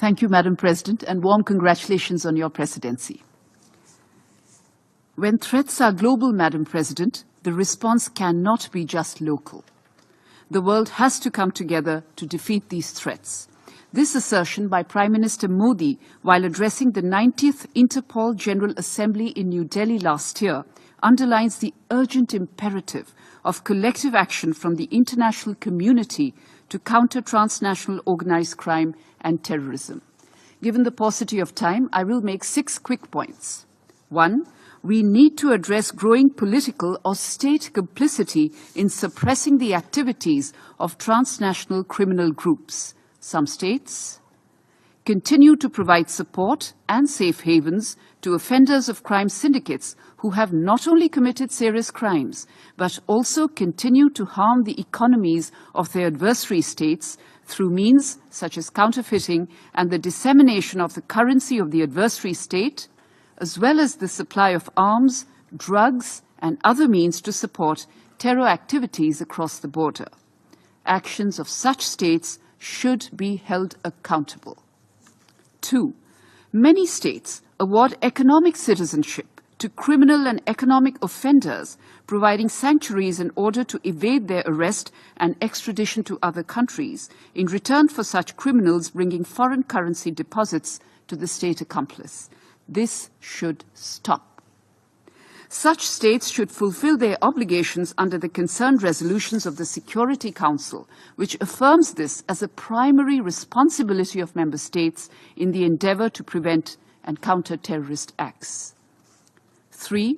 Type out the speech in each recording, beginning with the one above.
Thank you, Madam President, and warm congratulations on your presidency. When threats are global, Madam President, the response cannot be just local. The world has to come together to defeat these threats. This assertion by Prime Minister Modi, while addressing the 90th Interpol General Assembly in New Delhi last year, underlines the urgent imperative of collective action from the international community to counter transnational organized crime and terrorism. Given the paucity of time, I will make 6 quick points. 1. We need to address growing political or state complicity in suppressing the activities of transnational criminal groups. Some states continue to provide support and safe havens to offenders of crime syndicates who have not only committed serious crimes, but also continue to harm the economies of their adversary states through means such as counterfeiting and the dissemination of the currency of the adversary state, as well as the supply of arms, drugs, and other means to support terror activities across the border. Actions of such states should be held accountable. 2. Many states award economic citizenship to criminal and economic offenders, providing sanctuaries in order to evade their arrest and extradition to other countries, in return for such criminals bringing foreign currency deposits to the state accomplice. This should stop. Such states should fulfill their obligations under the concerned resolutions of the Security Council, which affirms this as a primary responsibility of member states in the endeavor to prevent and counter terrorist acts. 3.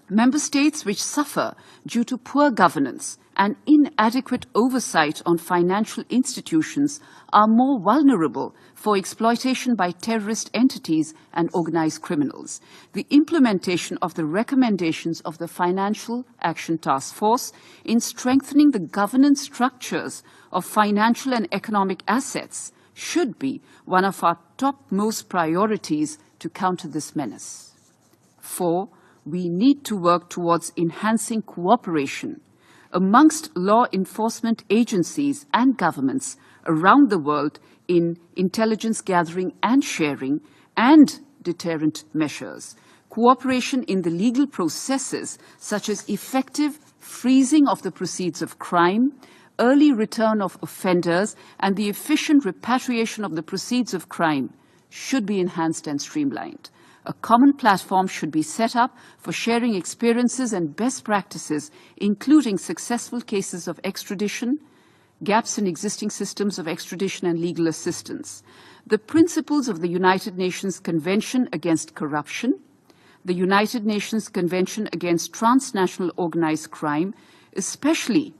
Member states which suffer due to poor governance and inadequate oversight on financial institutions are more vulnerable for exploitation by terrorist entities and organized criminals. The implementation of the recommendations of the Financial Action Task Force in strengthening the governance structures of financial and economic assets should be one of our topmost priorities to counter this menace. 4. We need to work towards enhancing cooperation amongst law enforcement agencies and governments around the world in intelligence gathering and sharing and deterrent measures. Cooperation in the legal processes, such as effective freezing of the proceeds of crime, early return of offenders, and the efficient repatriation of the proceeds of crime, should be enhanced and streamlined. A common platform should be set up for sharing experiences and best practices, including successful cases of extradition, gaps in existing systems of extradition and legal assistance. The principles of the United Nations Convention Against Corruption, the United Nations Convention Against Transnational Organized Crime, especially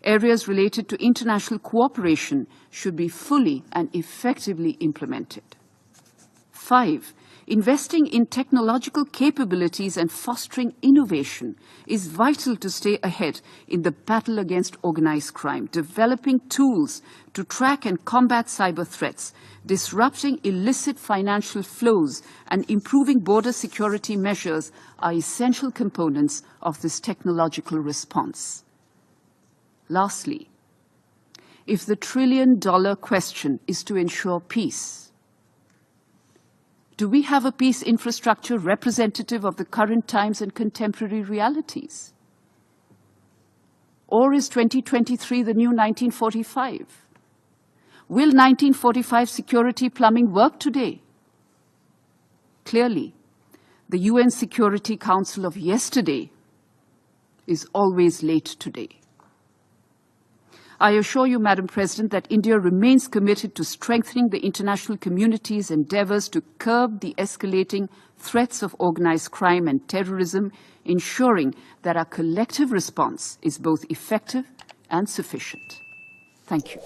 areas related to international cooperation, should be fully and effectively implemented. 5. Investing in technological capabilities and fostering innovation is vital to stay ahead in the battle against organized crime. Developing tools to track and combat cyber threats, disrupting illicit financial flows, and improving border security measures are essential components of this technological response. Lastly, if the trillion-dollar question is to ensure peace, do we have a peace infrastructure representative of the current times and contemporary realities? Or is 2023 the new 1945? Will 1945 security plumbing work today? Clearly, the UN Security Council of yesterday is always late today. I assure you, Madam President, that India remains committed to strengthening the international community's endeavors to curb the escalating threats of organized crime and terrorism, ensuring that our collective response is both effective and sufficient. Thank you.